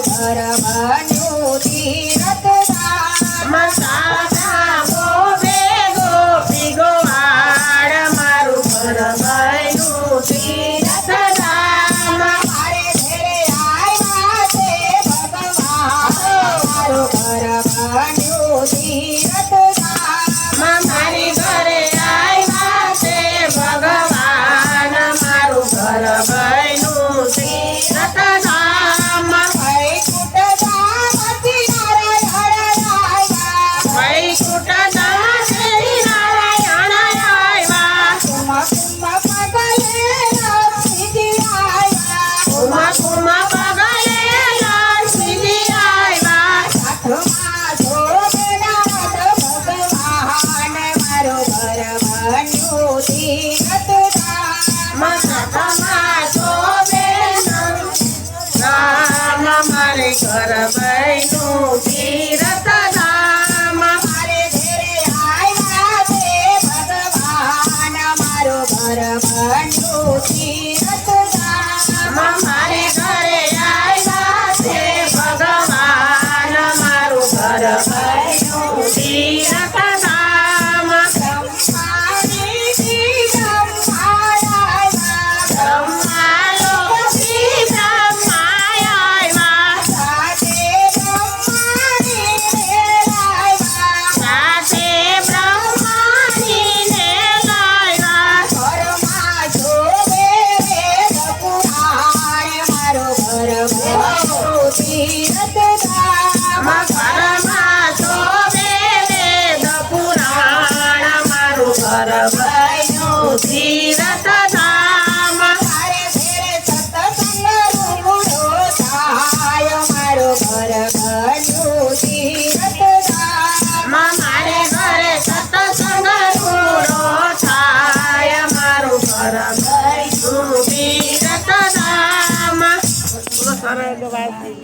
ઘર બન્યું તીરથધામ સાધા ગોપે ગોપી ગોવાળ મારું ઘર બન્યું તીરથધામ મારે ઘરે આવ્યા છે ભગવાન મારું ઘર બન્યું તીરથધામ મારી ઘરે આવ્યા છે ભગવાન મારું ઘર બન્યું તીરથધામ વૈકુંઠધામથી નારાયણ આવ્યા વૈકુંઠધામથી નારાયણ આવ્યા કુમ પગલે લક્ષ્મીજી આવ્યા કુમ પગલે લક્ષ્મીજી આવ્યા સાથમાં જોગનાથ ભગવાન મારું ઘર બન્યું તીરથધામ સાથમાં શોભે રામ મારે ઘર બન્યું તીરથધામ મારે ઘરે આવ્યા છે ભગવાન મારું ઘર બન્યું તીરથધામ મારે ઘરે આવ્યા છે ભગવાન મારું ઘર બન્યું તીરથધામ બ્રહ્માજી બ્રહ્મા આવ્યા બ્રહ્માલોકથી બ્રહ્મા આવ્યા સાથે બ્રહ્માની આવ્યા સાથે બ્રહ્માજીને લાવ્યા ઘરમાં જોવે વેદ પુરાણ મારું ઘર બન્યું તીરથધામ ઘરમાં શોભે વેદ પુરાણ મારું ઘર